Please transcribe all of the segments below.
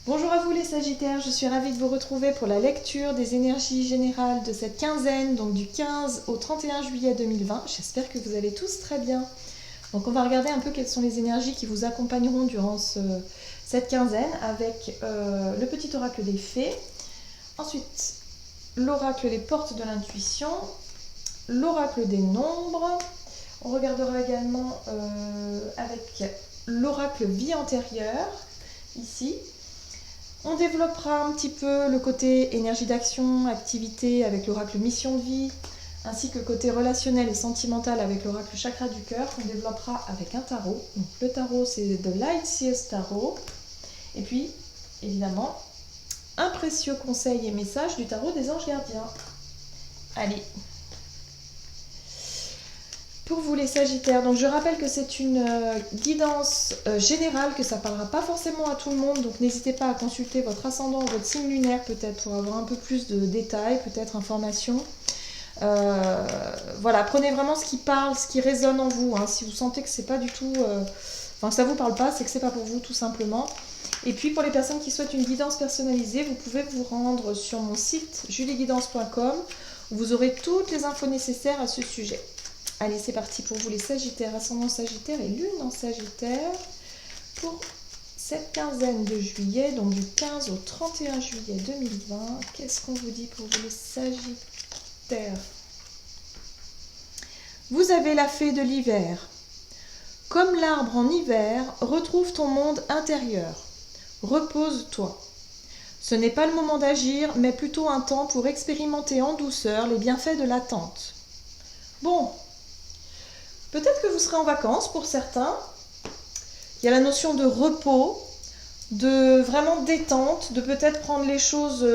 Bonjour à vous les Sagittaires, je suis ravie de vous retrouver pour la lecture des énergies générales de cette quinzaine, donc du 15 au 31 juillet 2020. J'espère que vous allez tous très bien. Donc on va regarder un peu quelles sont les énergies qui vous accompagneront durant cette quinzaine avec le petit oracle des fées, ensuite l'oracle des portes de l'intuition, l'oracle des nombres. On regardera également avec l'oracle vie antérieure, ici. On développera un petit peu le côté énergie d'action, activité avec l'oracle mission de vie, ainsi que le côté relationnel et sentimental avec l'oracle chakra du cœur qu'on développera avec un tarot. Donc, le tarot, c'est de Light Seers Tarot. Et puis, évidemment, un précieux conseil et message du tarot des anges gardiens. Allez. Pour vous les Sagittaires, donc je rappelle que c'est une guidance générale, que ça ne parlera pas forcément à tout le monde, donc n'hésitez pas à consulter votre ascendant, votre signe lunaire peut-être pour avoir un peu plus de détails, peut-être informations. Voilà, prenez vraiment ce qui parle, ce qui résonne en vous. Si vous sentez que c'est pas du tout, enfin que ça vous parle pas, c'est que c'est pas pour vous tout simplement. Et puis pour les personnes qui souhaitent une guidance personnalisée, vous pouvez vous rendre sur mon site julieguidance.com où vous aurez toutes les infos nécessaires à ce sujet. Allez, c'est parti pour vous les Sagittaires, ascendant Sagittaire et lune en Sagittaire pour cette quinzaine de juillet, donc du 15 au 31 juillet 2020. Qu'est-ce qu'on vous dit pour vous les Sagittaires? Vous avez la fée de l'hiver. Comme l'arbre en hiver, retrouve ton monde intérieur. Repose-toi. Ce n'est pas le moment d'agir, mais plutôt un temps pour expérimenter en douceur les bienfaits de l'attente. Bon. Peut-être que vous serez en vacances pour certains. Il y a la notion de repos, de vraiment détente, de peut-être prendre les choses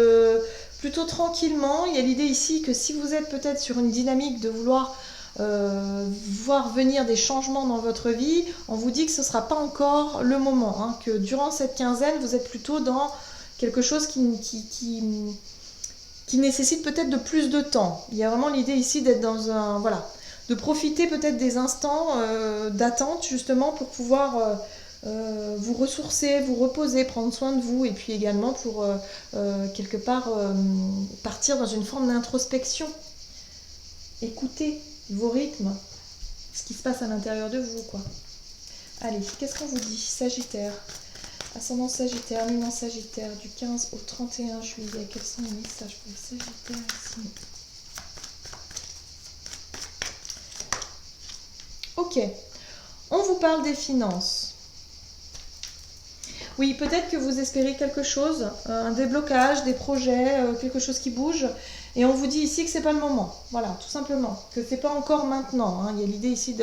plutôt tranquillement. Il y a l'idée ici que si vous êtes peut-être sur une dynamique de vouloir voir venir des changements dans votre vie, on vous dit que ce ne sera pas encore le moment. Que durant cette quinzaine, vous êtes plutôt dans quelque chose qui nécessite peut-être de plus de temps. Il y a vraiment l'idée ici d'être dans un... Voilà. De profiter peut-être des instants d'attente justement pour pouvoir vous ressourcer, vous reposer, prendre soin de vous et puis également pour quelque part partir dans une forme d'introspection. Écoutez vos rythmes, ce qui se passe à l'intérieur de vous, quoi. Allez, qu'est-ce qu'on vous dit? Sagittaire, ascendant Sagittaire, lune en Sagittaire, du 15 au 31 juillet. Quels sont les messages pour les Sagittaires ici? Ok, on vous parle des finances. Oui, peut-être que vous espérez quelque chose, un déblocage, des projets, quelque chose qui bouge, et on vous dit ici que c'est pas le moment. Voilà, tout simplement, que c'est pas encore maintenant. Il y a l'idée ici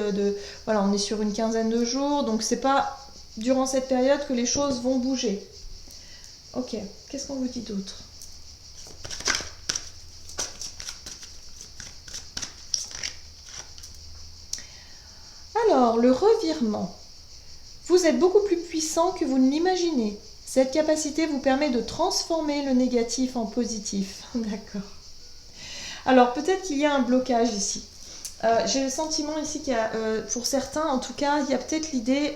voilà, on est sur une quinzaine de jours, donc c'est pas durant cette période que les choses vont bouger. Ok, qu'est-ce qu'on vous dit d'autre? Alors, le revirement. Vous êtes beaucoup plus puissant que vous ne l'imaginez. Cette capacité vous permet de transformer le négatif en positif. D'accord. Alors, peut-être qu'il y a un blocage ici. J'ai le sentiment ici qu'il y a, pour certains en tout cas, il y a peut-être l'idée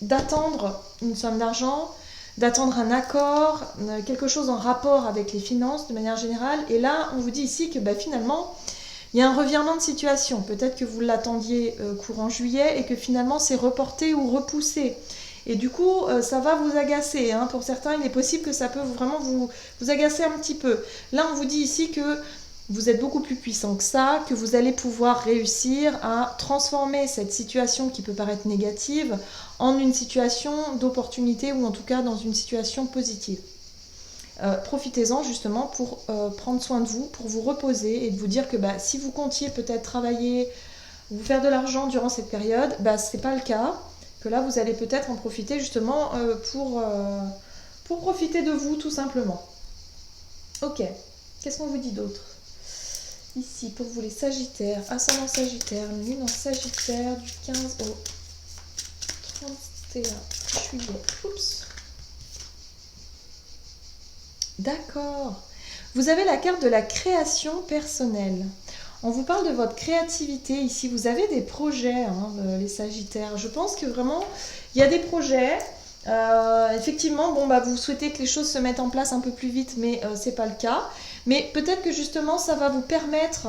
d'attendre une somme d'argent, d'attendre un accord, quelque chose en rapport avec les finances de manière générale. Et là, on vous dit ici que finalement... Il y a un revirement de situation. Peut-être que vous l'attendiez courant juillet et que finalement c'est reporté ou repoussé. Et du coup, ça va vous agacer. Pour certains, il est possible que ça peut vraiment vous agacer un petit peu. Là, on vous dit ici que vous êtes beaucoup plus puissant que ça, que vous allez pouvoir réussir à transformer cette situation qui peut paraître négative en une situation d'opportunité ou en tout cas dans une situation positive. Profitez-en justement pour prendre soin de vous, pour vous reposer et de vous dire que si vous comptiez peut-être travailler, vous faire de l'argent durant cette période, ce n'est pas le cas, que là vous allez peut-être en profiter justement pour profiter de vous tout simplement. Ok, qu'est-ce qu'on vous dit d'autre? Ici pour vous les Sagittaires, ascendant Sagittaire, lune en Sagittaire du 15 au 31 juillet. Oups. D'accord. Vous avez la carte de la création personnelle. On vous parle de votre créativité ici. Vous avez des projets, les Sagittaires. Je pense que vraiment, il y a des projets Effectivement, bon, bah, vous souhaitez que les choses se mettent en place un peu plus vite, mais c'est pas le cas. Mais peut-être que justement, ça va vous permettre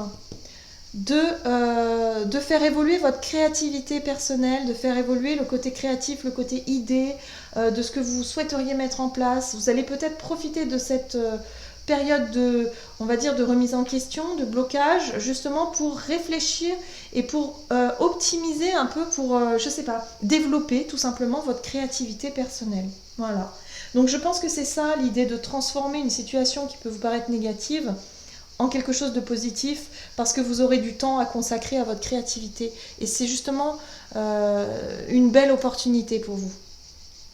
de faire évoluer votre créativité personnelle, de faire évoluer le côté créatif, le côté idée, de ce que vous souhaiteriez mettre en place. Vous allez peut-être profiter de cette période de, on va dire, de remise en question, de blocage, justement pour réfléchir et pour optimiser un peu, pour, je sais pas, développer tout simplement votre créativité personnelle. Voilà. Donc je pense que c'est ça l'idée de transformer une situation qui peut vous paraître négative en quelque chose de positif, parce que vous aurez du temps à consacrer à votre créativité. Et c'est justement une belle opportunité pour vous.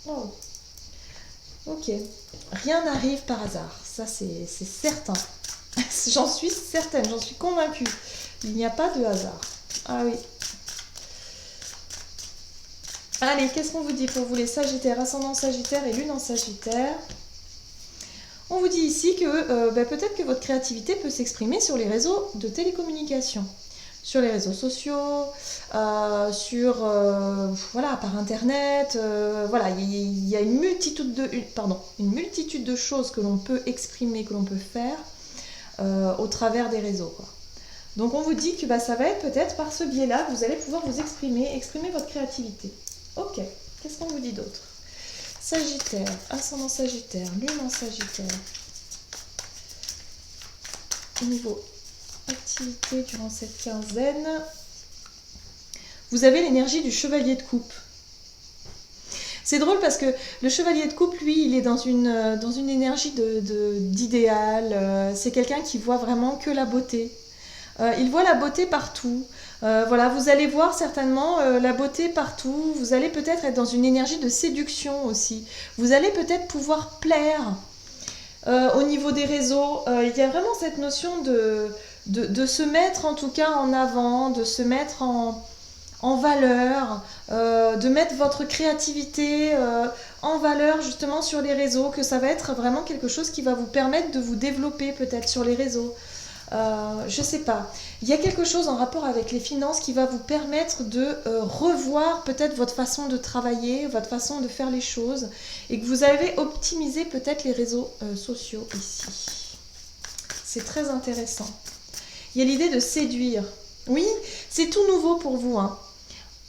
Oh. Ok. Rien n'arrive par hasard. Ça, c'est certain. J'en suis certaine, j'en suis convaincue. Il n'y a pas de hasard. Ah oui. Allez, qu'est-ce qu'on vous dit pour vous les Sagittaires, ascendant Sagittaire et lune en Sagittaire? On vous dit ici que peut-être que votre créativité peut s'exprimer sur les réseaux de télécommunication, sur les réseaux sociaux, voilà, par internet. Voilà, il y a une multitude de choses que l'on peut exprimer, que l'on peut faire au travers des réseaux, quoi. Donc on vous dit que ça va être peut-être par ce biais-là que vous allez pouvoir vous exprimer votre créativité. Ok, qu'est-ce qu'on vous dit d'autre? Sagittaire, ascendant Sagittaire, lune en Sagittaire. Au niveau activité durant cette quinzaine, vous avez l'énergie du chevalier de coupe. C'est drôle parce que le chevalier de coupe, lui, il est dans une énergie d'idéal. C'est quelqu'un qui voit vraiment que la beauté. Il voit la beauté partout. Voilà, vous allez voir certainement la beauté partout. Vous allez peut-être être dans une énergie de séduction aussi. Vous allez peut-être pouvoir plaire au niveau des réseaux. Il y a vraiment cette notion de se mettre en tout cas en avant, de se mettre en valeur, de mettre votre créativité en valeur justement sur les réseaux, que ça va être vraiment quelque chose qui va vous permettre de vous développer peut-être sur les réseaux. Je sais pas. Il y a quelque chose en rapport avec les finances qui va vous permettre de revoir peut-être votre façon de travailler, votre façon de faire les choses, et que vous avez optimisé peut-être les réseaux sociaux ici. C'est très intéressant. Il y a l'idée de séduire. Oui, c'est tout nouveau pour vous, hein.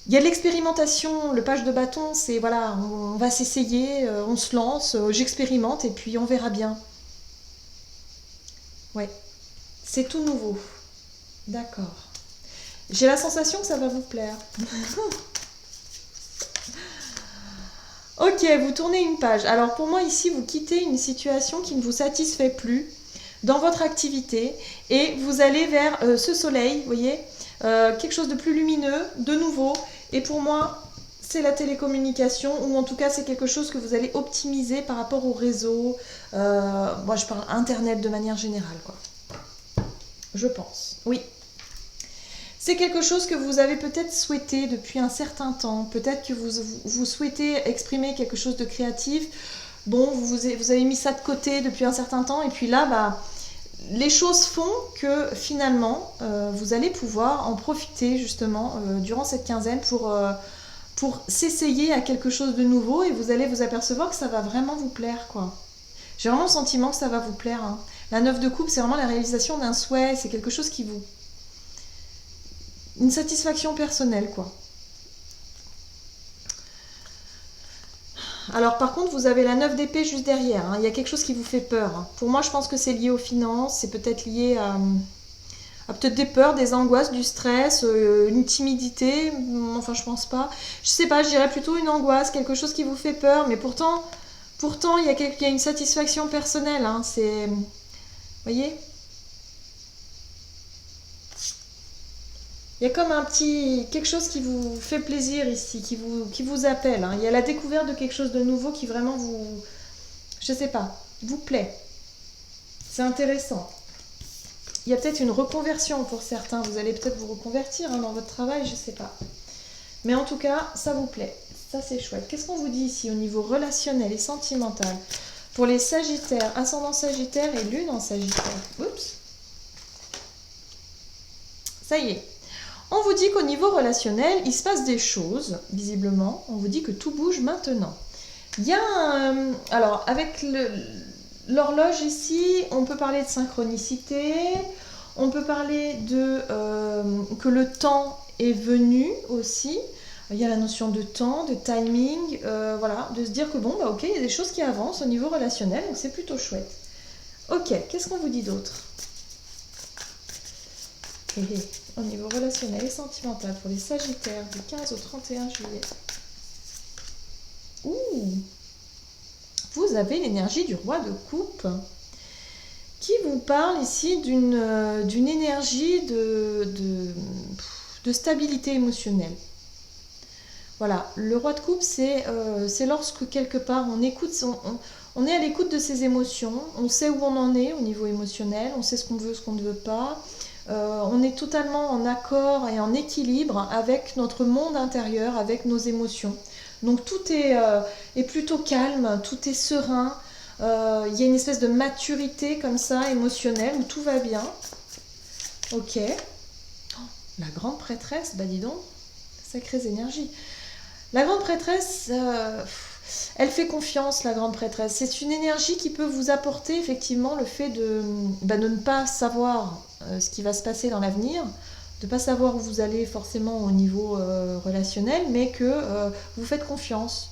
Il y a de l'expérimentation, le page de bâton, c'est voilà, on va s'essayer, on se lance, j'expérimente et puis on verra bien. Ouais. C'est tout nouveau. D'accord. J'ai la sensation que ça va vous plaire. Ok, vous tournez une page. Alors pour moi ici, vous quittez une situation qui ne vous satisfait plus dans votre activité et vous allez vers ce soleil, vous voyez, quelque chose de plus lumineux, de nouveau. Et pour moi, c'est la télécommunication, ou en tout cas c'est quelque chose que vous allez optimiser par rapport au réseau. Moi je parle Internet de manière générale, quoi. Je pense, oui. C'est quelque chose que vous avez peut-être souhaité depuis un certain temps. Peut-être que vous souhaitez exprimer quelque chose de créatif. Bon, vous avez mis ça de côté depuis un certain temps. Et puis là, les choses font que finalement, vous allez pouvoir en profiter justement durant cette quinzaine pour s'essayer à quelque chose de nouveau. Et vous allez vous apercevoir que ça va vraiment vous plaire, quoi. J'ai vraiment le sentiment que ça va vous plaire, hein. La 9 de coupe, c'est vraiment la réalisation d'un souhait. C'est quelque chose qui vous... Une satisfaction personnelle, quoi. Alors, par contre, vous avez la 9 d'épée juste derrière, hein. Il y a quelque chose qui vous fait peur, hein. Pour moi, je pense que c'est lié aux finances. C'est peut-être lié à peut-être des peurs, des angoisses, du stress, une timidité. Enfin, je pense pas. Je sais pas, je dirais plutôt une angoisse, quelque chose qui vous fait peur. Mais pourtant il y a une satisfaction personnelle, hein. C'est... Vous voyez ? Il y a comme quelque chose qui vous fait plaisir ici, qui vous appelle, hein. Il y a la découverte de quelque chose de nouveau qui vraiment vous, je sais pas, vous plaît. C'est intéressant. Il y a peut-être une reconversion pour certains. Vous allez peut-être vous reconvertir, hein, dans votre travail, je sais pas. Mais en tout cas, ça vous plaît. Ça, c'est chouette. Qu'est-ce qu'on vous dit ici au niveau relationnel et sentimental pour les Sagittaires, ascendant Sagittaire et lune en Sagittaire? Oups. Ça y est. On vous dit qu'au niveau relationnel, il se passe des choses, visiblement. On vous dit que tout bouge maintenant. Il y a alors, avec l'horloge ici, on peut parler de synchronicité, on peut parler de que le temps est venu aussi. Il y a la notion de temps, de timing, voilà, de se dire que bon, bah ok, il y a des choses qui avancent au niveau relationnel, donc c'est plutôt chouette. Ok, qu'est-ce qu'on vous dit d'autre? Au niveau relationnel et sentimental pour les Sagittaires du 15 au 31 juillet. Ouh! Vous avez l'énergie du roi de coupe qui vous parle ici d'une énergie de stabilité émotionnelle. Voilà, le roi de coupe, c'est lorsque quelque part on écoute, on est à l'écoute de ses émotions, on sait où on en est au niveau émotionnel, on sait ce qu'on veut, ce qu'on ne veut pas, on est totalement en accord et en équilibre avec notre monde intérieur, avec nos émotions. Donc tout est plutôt calme, tout est serein, il y a une espèce de maturité comme ça, émotionnelle, où tout va bien. Ok. Oh, la grande prêtresse, bah dis donc, sacrées énergies. La grande prêtresse, elle fait confiance, la grande prêtresse. C'est une énergie qui peut vous apporter effectivement le fait de ne pas savoir ce qui va se passer dans l'avenir, de ne pas savoir où vous allez forcément au niveau relationnel, mais que vous faites confiance.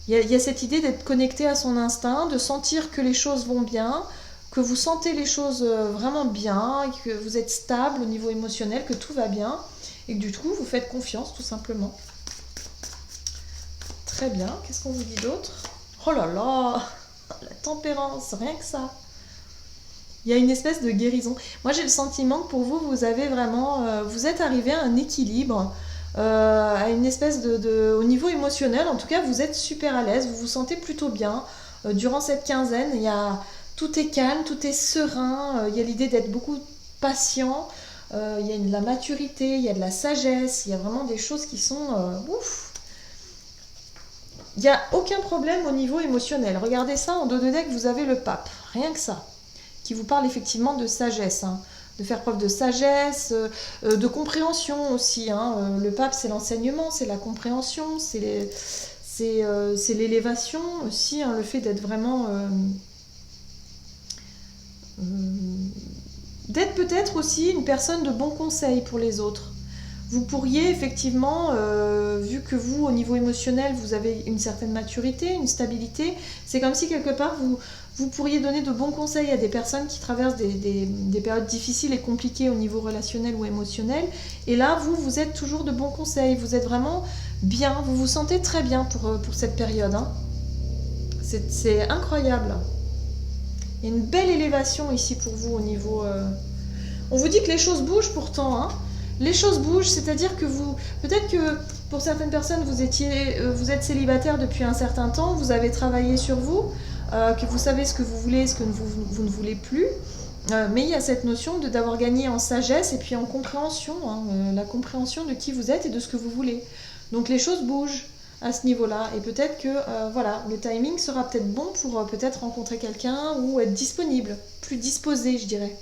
Il y a cette idée d'être connecté à son instinct, de sentir que les choses vont bien, que vous sentez les choses vraiment bien, que vous êtes stable au niveau émotionnel, que tout va bien, et que du coup vous faites confiance tout simplement. Très bien, qu'est-ce qu'on vous dit d'autre? Oh là là, la tempérance, rien que ça. Il y a une espèce de guérison. Moi j'ai le sentiment que pour vous, vous avez vraiment, vous êtes arrivé à un équilibre, à une espèce au niveau émotionnel, en tout cas vous êtes super à l'aise, vous vous sentez plutôt bien. Durant cette quinzaine, tout est calme, tout est serein, il y a l'idée d'être beaucoup patient, il y a de la maturité, il y a de la sagesse, il y a vraiment des choses qui sont ouf. Il n'y a aucun problème au niveau émotionnel. Regardez ça, en dos de deck, vous avez le pape. Rien que ça. Qui vous parle effectivement de sagesse. Hein. De faire preuve de sagesse, de compréhension aussi. Hein. Le pape, c'est l'enseignement, c'est la compréhension, c'est l'élévation aussi. Hein. Le fait d'être vraiment... d'être peut-être aussi une personne de bon conseil pour les autres. Vous pourriez effectivement, vu que vous, au niveau émotionnel, vous avez une certaine maturité, une stabilité, c'est comme si quelque part, vous pourriez donner de bons conseils à des personnes qui traversent des périodes difficiles et compliquées au niveau relationnel ou émotionnel. Et là, vous êtes toujours de bons conseils, vous êtes vraiment bien, vous vous sentez très bien pour cette période. Hein. C'est incroyable. Il y a une belle élévation ici pour vous au niveau... On vous dit que les choses bougent pourtant, hein. Les choses bougent, c'est-à-dire que peut-être que pour certaines personnes, vous êtes célibataire depuis un certain temps, vous avez travaillé sur vous, que vous savez ce que vous voulez, ce que vous ne voulez plus, mais il y a cette notion d'avoir gagné en sagesse et puis en compréhension, hein, la compréhension de qui vous êtes et de ce que vous voulez. Donc les choses bougent à ce niveau-là, et peut-être que voilà, le timing sera peut-être bon pour peut-être rencontrer quelqu'un ou être disponible, plus disposé, je dirais.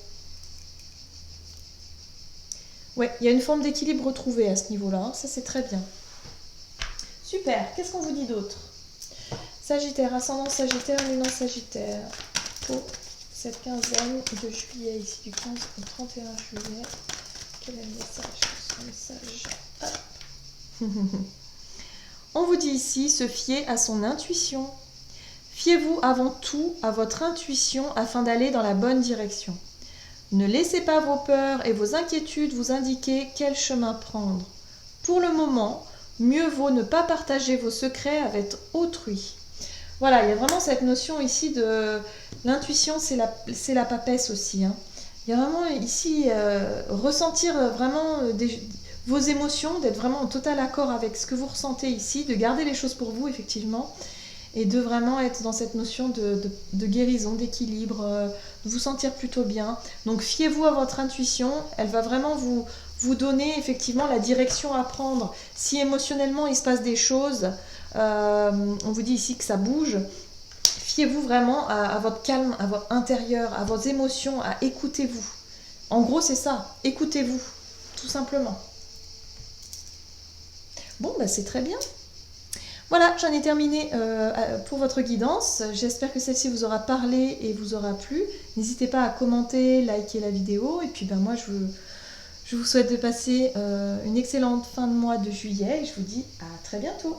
Ouais, il y a une forme d'équilibre retrouvée à ce niveau-là, ça c'est très bien. Super, qu'est-ce qu'on vous dit d'autre? Sagittaire, ascendant Sagittaire, lunan Sagittaire. Pour cette quinzaine de juillet, ici du 15 au 31 juillet. Quel est le message? Hop. On vous dit ici, se fier à son intuition. Fiez-vous avant tout à votre intuition afin d'aller dans la bonne direction. Ne laissez pas vos peurs et vos inquiétudes vous indiquer quel chemin prendre. Pour le moment, mieux vaut ne pas partager vos secrets avec autrui. Voilà, il y a vraiment cette notion ici de l'intuition, c'est la papesse aussi. Hein. Il y a vraiment ici ressentir vraiment vos émotions, d'être vraiment en total accord avec ce que vous ressentez ici, de garder les choses pour vous effectivement. Et de vraiment être dans cette notion de guérison, d'équilibre, de vous sentir plutôt bien. Donc fiez-vous à votre intuition, elle va vraiment vous donner effectivement la direction à prendre. Si émotionnellement il se passe des choses, on vous dit ici que ça bouge, fiez-vous vraiment à votre calme, à votre intérieur, à vos émotions, à écoutez-vous. En gros c'est ça, écoutez-vous, tout simplement. Bon, bah c'est très bien. Voilà, j'en ai terminé pour votre guidance. J'espère que celle-ci vous aura parlé et vous aura plu. N'hésitez pas à commenter, liker la vidéo. Et puis ben, moi, je vous souhaite de passer une excellente fin de mois de juillet. Et je vous dis à très bientôt.